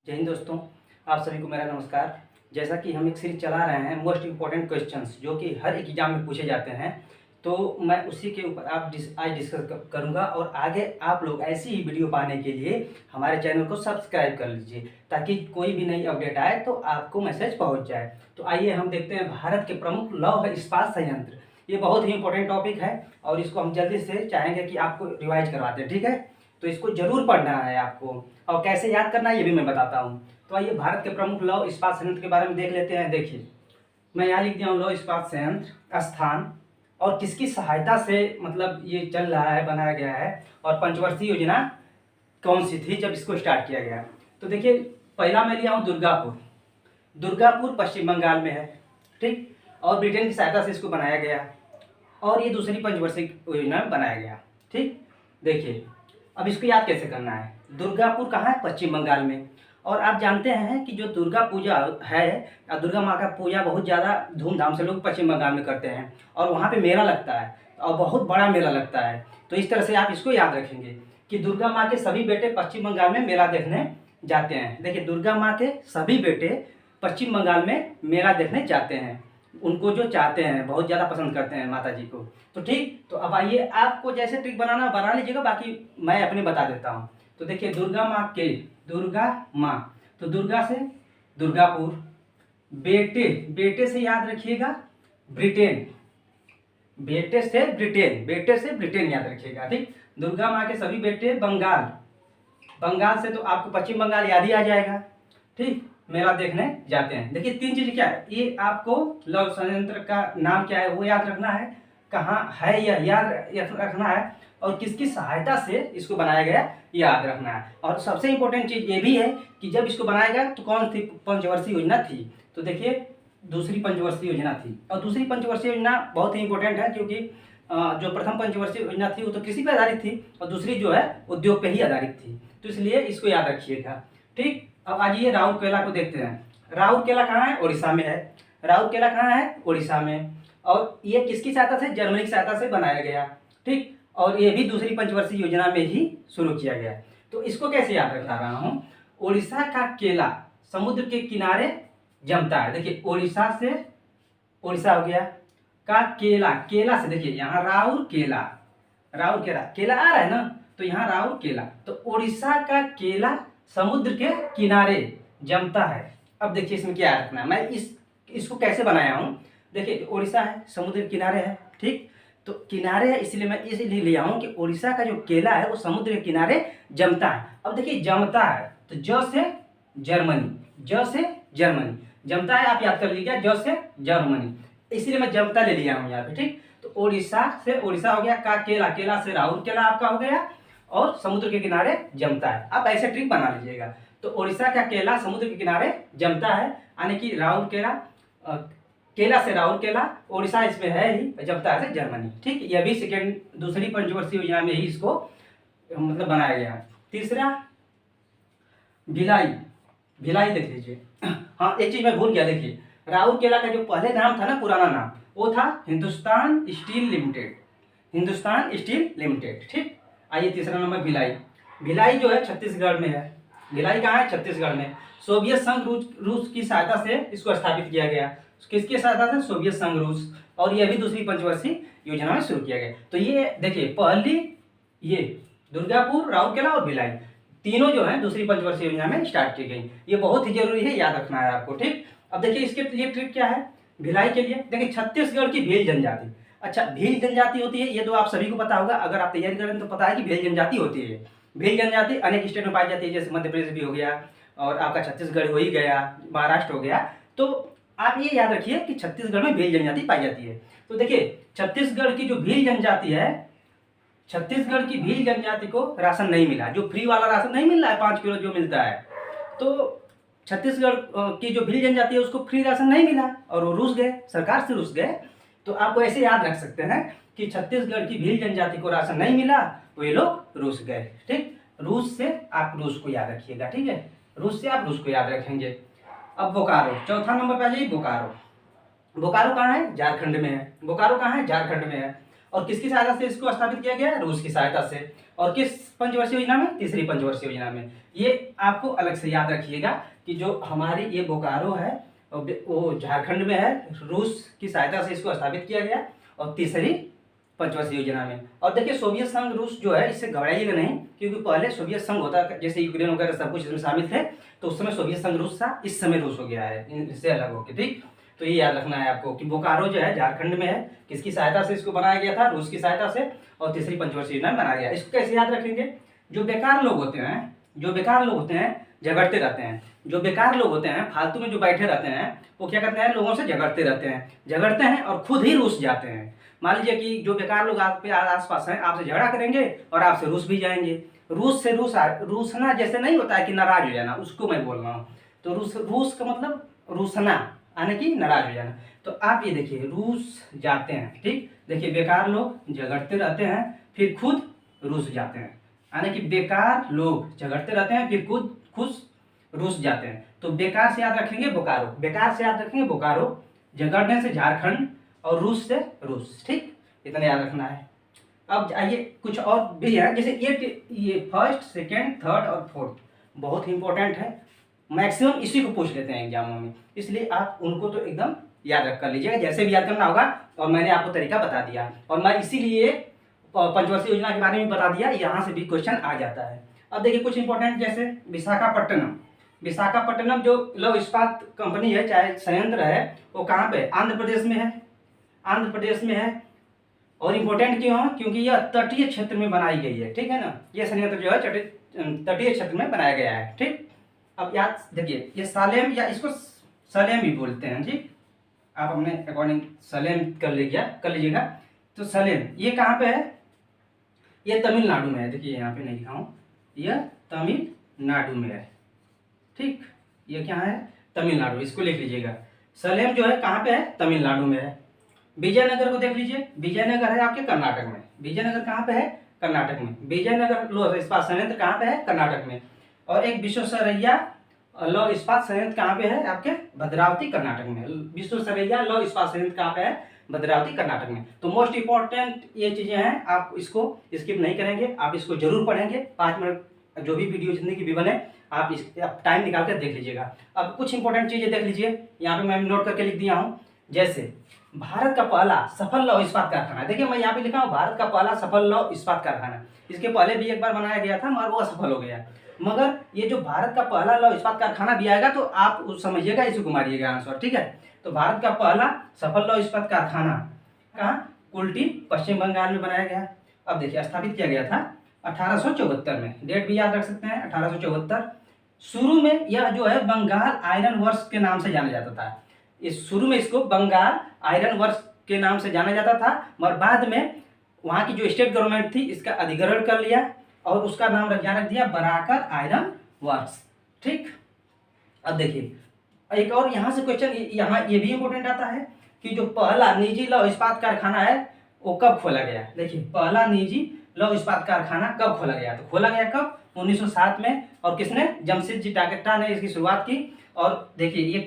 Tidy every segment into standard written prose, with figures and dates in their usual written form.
जय हिंद दोस्तों, आप सभी को मेरा नमस्कार। जैसा कि हम एक सीरीज चला रहे हैं मोस्ट इम्पॉर्टेंट क्वेश्चंस जो कि हर एग्जाम में पूछे जाते हैं, तो मैं उसी के ऊपर आज डिस्कस करूंगा। और आगे आप लोग ऐसी ही वीडियो पाने के लिए हमारे चैनल को सब्सक्राइब कर लीजिए ताकि कोई भी नई अपडेट आए तो आपको मैसेज पहुंच जाए। तो आइए हम देखते हैं भारत के प्रमुख लौह इस्पात संयंत्र। ये बहुत ही इंपॉर्टेंट टॉपिक है और इसको हम जल्दी से चाहेंगे कि आपको रिवाइज करवाते हैं, ठीक है। तो इसको जरूर पढ़ना है आपको, और कैसे याद करना है ये भी मैं बताता हूँ। तो आइए भारत के प्रमुख लौह इस्पात संयंत्र के बारे में देख लेते हैं। देखिए, मैं यहाँ लिख दिया हूँ लौह इस्पात संयंत्र, स्थान और किसकी सहायता से मतलब ये चल रहा है, बनाया गया है, और पंचवर्षीय योजना कौन सी थी जब इसको स्टार्ट किया गया। तो देखिए, पहला मैं लिया हूँ दुर्गापुर। दुर्गापुर पश्चिम बंगाल में है, ठीक, और ब्रिटेन की सहायता से इसको बनाया गया, और ये दूसरी पंचवर्षीय योजना में बनाया गया, ठीक। देखिए, अब इसको याद कैसे करना है। दुर्गापुर कहाँ है? पश्चिम बंगाल में। और आप जानते हैं कि जो दुर्गा पूजा है, दुर्गा माँ का पूजा बहुत ज़्यादा धूमधाम से लोग पश्चिम बंगाल में करते हैं, और वहाँ पे मेला लगता है और बहुत बड़ा मेला लगता है। तो इस तरह से आप इसको याद रखेंगे कि दुर्गा माँ के सभी बेटे पश्चिम बंगाल में मेला देखने जाते हैं। देखिए, दुर्गा माँ के सभी बेटे पश्चिम बंगाल में मेला देखने जाते हैं, उनको जो चाहते हैं, बहुत ज़्यादा पसंद करते हैं माता जी को। तो ठीक, तो अब आइए, आपको जैसे ट्रिक बनाना बना लीजिएगा, बाकी मैं अपने बता देता हूँ। तो देखिए, दुर्गा माँ, तो दुर्गा से दुर्गापुर, बेटे से याद रखिएगा ब्रिटेन, बेटे से ब्रिटेन याद रखिएगा, ठीक। दुर्गा माँ के सभी बेटे बंगाल से तो आपको पश्चिम बंगाल याद ही आ जाएगा, ठीक। मेला देखने जाते हैं। देखिए, तीन चीज क्या है, ये आपको लौह संयंत्र का नाम क्या है वो याद रखना है, कहाँ है यह याद रखना है, और किसकी सहायता से इसको बनाया गया याद रखना है। और सबसे इंपॉर्टेंट चीज ये भी है कि जब इसको बनाया गया तो कौन सी पंचवर्षीय योजना थी। तो देखिए, दूसरी पंचवर्षीय योजना थी, और दूसरी पंचवर्षीय योजना बहुत ही इंपॉर्टेंट है क्योंकि जो प्रथम पंचवर्षीय योजना थी वो तो कृषि पर आधारित थी, और दूसरी जो है उद्योग पे ही आधारित थी। तो इसलिए इसको याद रखिएगा, ठीक। अब आइए राउरकेला को देखते हैं। राउरकेला कहाँ है? उड़ीसा में है। राउरकेला कहाँ है? उड़ीसा में। और ये किसकी सहायता से? जर्मनी की सहायता से बनाया गया, ठीक। और ये भी दूसरी पंचवर्षीय योजना में ही शुरू किया गया। तो इसको कैसे याद रखा रहा हूँ, उड़ीसा का केला समुद्र के किनारे जमता है। देखिए, उड़ीसा हो गया का केला से, देखिए यहाँ राउरकेला केला आ रहा है ना, तो यहाँ राउरकेला, तो उड़ीसा का केला समुद्र के किनारे जमता है। अब देखिए, इसमें क्या रखना है, मैं इसको कैसे बनाया हूँ। देखिए, उड़ीसा है, समुद्र के किनारे है, ठीक। तो किनारे है इसलिए मैं इसलिए लिया हूँ कि उड़ीसा का जो केला है वो समुद्र के किनारे जमता है। अब देखिए, जमता है तो ज से जर्मनी जमता है, आप याद कर लीजिए, ज से जर्मनी, इसलिए मैं जमता ले लिया हूँ यहाँ पे, ठीक। तो उड़ीसा से उड़ीसा हो गया, का केला से राउरकेला आपका हो गया, और समुद्र के किनारे जमता है। आप ऐसे ट्रिक बना लीजिएगा। तो उड़ीसा का केला समुद्र के किनारे जमता है, यानी कि राउरकेला, केला से राउरकेला, उड़ीसा इसमें है ही, जमता है से जर्मनी, ठीक। यह भी दूसरी पंचवर्षीय योजना में ही इसको मतलब बनाया गया है। तीसरा, भिलाई देख लीजिए। हाँ, एक चीज मैं भूल गया, देखिए, राउरकेला का जो पहले नाम था ना, पुराना नाम, वो था हिंदुस्तान स्टील लिमिटेड, ठीक। आइए, तीसरा नंबर भिलाई जो है छत्तीसगढ़ में है। भिलाई कहाँ है? छत्तीसगढ़ में। सोवियत संघ रूस की सहायता से इसको स्थापित किया गया। किसकी सहायता से? सोवियत संघ रूस, और यह भी दूसरी पंचवर्षीय योजना में शुरू किया गया। तो ये देखिए, पहली ये दुर्गापुर, राउरकेला और भिलाई तीनों जो है दूसरी पंचवर्षीय योजना में स्टार्ट की गई। ये बहुत ही जरूरी है, याद रखना है आपको, ठीक। अब देखिए, इसके लिए ट्रिक क्या है भिलाई के लिए। देखिए, छत्तीसगढ़ की भील जनजाति, अच्छा, भील जनजाति होती है, ये तो आप सभी को पता होगा, अगर आप तैयारी करें तो पता है कि भील जनजाति होती है। भील जनजाति अनेक स्टेट में पाई जाती है, जैसे मध्य प्रदेश भी हो गया, और आपका छत्तीसगढ़ हो ही गया, महाराष्ट्र हो गया। तो आप ये याद रखिए कि छत्तीसगढ़ में भील जनजाति पाई जाती है। तो देखिए, छत्तीसगढ़ की जो भील जनजाति है, छत्तीसगढ़ की भील जनजाति को राशन नहीं मिला, जो फ्री वाला राशन नहीं मिल रहा है 5 किलो जो मिलता है, तो छत्तीसगढ़ की जो भील जनजाति है उसको फ्री राशन नहीं मिला, और वो रूस गए, सरकार से रूस गए। तो आपको ऐसे याद रख सकते हैं कि छत्तीसगढ़ की भील जनजाति को राशन नहीं मिला, तो ये लोग रूस गए, ठीक। रूस से आप रूस को याद रखिएगा, ठीक है, रूस से आप रूस को याद रखेंगे। अब बोकारो, चौथा नंबर पे आ जाइए, बोकारो कहाँ है? झारखंड में है। बोकारो कहाँ है? झारखंड में है। और किसकी सहायता से इसको स्थापित किया गया है? रूस की सहायता से। और किस पंचवर्षीय योजना में? तीसरी पंचवर्षीय योजना में। ये आपको अलग से याद रखिएगा कि जो हमारी ये बोकारो है वो झारखंड में है, रूस की सहायता से इसको स्थापित किया गया, और तीसरी पंचवर्षीय योजना में। और देखिए सोवियत संघ रूस जो है, इससे घबराइएगा नहीं, क्योंकि पहले सोवियत संघ होता, जैसे यूक्रेन वगैरह सब कुछ इसमें शामिल थे, तो उस समय सोवियत संघ रूस था, इस समय रूस हो गया है इससे अलग होकर। ठीक, तो ये याद रखना है आपको कि बोकारो जो है झारखंड में है, किसकी सहायता से इसको बनाया गया था? रूस की सहायता से, और तीसरी पंचवर्षीय योजना में बनाया गया। इसको कैसे याद रखेंगे? जो बेकार लोग होते हैं, जो बेकार लोग होते हैं झगड़ते रहते हैं, जो बेकार लोग होते हैं फालतू में जो बैठे रहते हैं, वो क्या करते हैं? लोगों से झगड़ते रहते हैं और खुद ही रूस जाते हैं। मान लीजिए कि जो बेकार लोग आपके आसपास हैं, आपसे झगड़ा करेंगे और आपसे रूस भी जाएंगे। रूस से रूसना जैसे नहीं होता है कि नाराज हो जाना, उसको मैं बोल रहा हूँ। तो रूस का मतलब रूसना, यानी कि नाराज हो जाना। तो आप ये देखिए, रूस जाते हैं। ठीक, देखिए बेकार लोग झगड़ते रहते हैं फिर खुद रूस जाते हैं, यानी कि बेकार लोग झगड़ते रहते हैं फिर खुद रूस जाते हैं। तो बेकार से याद रखेंगे बोकारो, बेकार से याद रखेंगे बोकारो, झगड़ने से झारखंड, और रूस से रूस। ठीक, इतना याद रखना है। अब आइए कुछ और भी है, जैसे ये फर्स्ट, सेकेंड, थर्ड और फोर्थ बहुत इंपॉर्टेंट है, मैक्सिमम इसी को पूछ लेते हैं एग्जामों में, इसलिए आप उनको तो एकदम याद रख कर लीजिएगा, जैसे भी याद करना होगा। और मैंने आपको तरीका बता दिया, और मैं इसीलिए पंचवर्षीय योजना के बारे में बता दिया, यहाँ से भी क्वेश्चन आ जाता है। अब देखिए कुछ इंपॉर्टेंट, जैसे विशाखापट्टनम जो लौह इस्पात कंपनी है, चाहे संयंत्र है, वो कहाँ पे? आंध्र प्रदेश में है, आंध्र प्रदेश में है। और इम्पोर्टेंट क्यों है? क्योंकि यह तटीय क्षेत्र में बनाई गई है। ठीक है ना, यह संयंत्र जो है तटीय क्षेत्र में बनाया गया है। ठीक, अब याद देखिए, ये सालेम, या इसको सलेम भी बोलते हैं जी, आप अपने अकॉर्डिंग सलेम कर लीजिएगा। तो सलेम ये कहाँ पे है? ये तमिलनाडु में है। देखिए यहाँ पे नहीं लिखा हूँ, यह तमिलनाडु में है। ठीक, ये क्या है? तमिलनाडु, इसको लिख लीजिएगा। सलेम जो है कहाँ पे है? तमिलनाडु में है। विजयनगर को देख लीजिए, विजयनगर है आपके कर्नाटक में। विजयनगर कहाँ पे है? कर्नाटक में। विजयनगर लौह इस्पात संयंत्र कहाँ पे है? कर्नाटक में। और एक विश्वेश्वरैया लौह इस्पात संयंत्र कहाँ पे है? आपके भद्रावती, कर्नाटक में। विश्वेश्वरैया लौह इस्पात संयंत्र कहाँ पे है? भद्रावती, कर्नाटक में। तो मोस्ट इंपॉर्टेंट ये चीजें हैं, आप इसको स्किप नहीं करेंगे, आप इसको जरूर पढ़ेंगे। 5 मिनट जो भी वीडियो जितनी की भी बने, आप टाइम निकाल कर देख लीजिएगा। अब कुछ इंपॉर्टेंट चीजें देख लीजिए, यहाँ पे मैं नोट करके लिख दिया हूँ। जैसे भारत का पहला सफल लौह इस्पात कारखाना, देखिए मैं यहाँ पे लिखा हूँ भारत का पहला सफल लौह इस्पात कारखाना। इसके पहले भी एक बार बनाया गया था मगर वो असफल हो गया। मगर ये जो भारत का पहला लौह इस्पात कारखाना भी आएगा तो आप समझिएगा, इसे घुमाइएगा आंसर। ठीक है, तो भारत का पहला सफल लौह इस्पात कारखाना कहाँ? कुल्टी, पश्चिम बंगाल में बनाया गया। अब देखिए स्थापित किया गया था 1874 में, डेट भी याद रख सकते हैं 1874। शुरू में यह जो है बंगाल आयरन वर्क्स के नाम से जाना जाता था। इस शुरू में इसको बंगाल आयरन वर्क्स के नाम से जाना जाता था, मगर बाद में वहाँ की जो स्टेट गवर्नमेंट थी इसका अधिग्रहण कर लिया और उसका नाम रख दिया बराकर आयरन वर्क्स। ठीक, अब देखिए एक और यहाँ से क्वेश्चन, यहाँ ये भी इंपॉर्टेंट आता है कि जो पहला निजी लौह इस्पात कारखाना है वो कब खोला गया? देखिए पहला निजी लौह इस्पात कारखाना कब खोला गया? तो खोला गया कब? 1907 में। और किसने? जमशेद जी टाटा ने इसकी शुरुआत की। और देखिए ये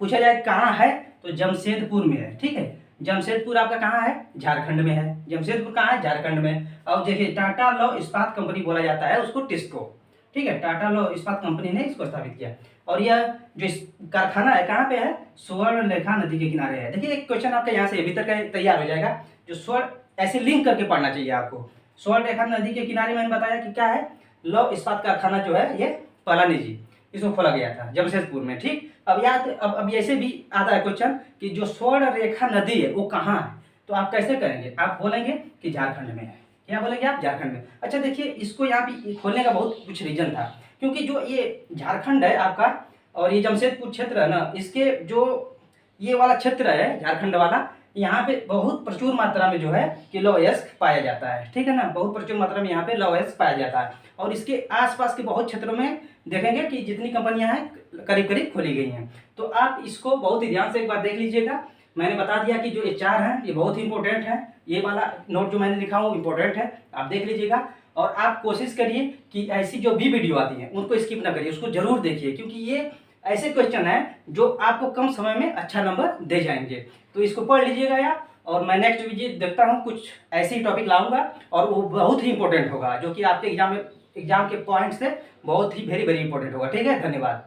पूछा जाए कहाँ है, तो जमशेदपुर में है। ठीक है, जमशेदपुर आपका कहाँ है? झारखंड में है। जमशेदपुर कहाँ है? झारखंड में। अब देखिए टाटा लौह इस्पात कंपनी बोला जाता है उसको, टिस्को। ठीक है, टाटा लौह इस्पात कंपनी ने इसको स्थापित किया। और यह जो कारखाना है कहाँ पे है? स्वर्णरेखा नदी के किनारे है। देखिए एक क्वेश्चन आपका यहाँ से अभी तक तैयार हो जाएगा, जो स्वर्ण ऐसे लिंक करके पढ़ना चाहिए आपको। स्वर्णरेखा नदी के किनारे मैंने बताया कि क्या है? लौह इस्पात कारखाना जो है ये पहला निजी, इसको खोला गया था जमशेदपुर में। ठीक, अब याद अब ऐसे भी आता है क्वेश्चन कि जो स्वर्ण रेखा नदी है वो कहाँ है? तो आप कैसे करेंगे? आप बोलेंगे कि झारखंड में है। क्या बोलेंगे आप? झारखंड में। अच्छा देखिए इसको यहाँ पे खोलने का बहुत कुछ रीजन था, क्योंकि जो ये झारखंड है आपका और ये जमशेदपुर क्षेत्र है ना, इसके जो ये वाला क्षेत्र है झारखंड वाला, यहाँ पे बहुत प्रचुर मात्रा में जो है कि लौह अयस्क पाया जाता है। ठीक है ना, बहुत प्रचुर मात्रा में यहाँ पे लौह अयस्क पाया जाता है। और इसके आसपास के बहुत क्षेत्रों में देखेंगे कि जितनी कंपनियां हैं करीब करीब खोली गई हैं। तो आप इसको बहुत ही ध्यान से एक बार देख लीजिएगा। मैंने बता दिया कि जो ये 4 हैं ये बहुत ही इंपॉर्टेंट है। ये वाला नोट जो मैंने लिखा हूँ इंपॉर्टेंट है, आप देख लीजिएगा। और आप कोशिश करिए कि ऐसी जो भी वीडियो आती है उनको स्किप ना करिए, उसको जरूर देखिए, क्योंकि ये ऐसे क्वेश्चन है जो आपको कम समय में अच्छा नंबर दे जाएंगे। तो इसको पढ़ लीजिएगा आप और मैं नेक्स्ट वीडियो देखता हूँ, कुछ ऐसी टॉपिक लाऊंगा और वो बहुत ही इंपॉर्टेंट होगा, जो कि आपके एग्जाम के पॉइंट से बहुत ही वेरी वेरी इंपॉर्टेंट होगा। ठीक है, धन्यवाद।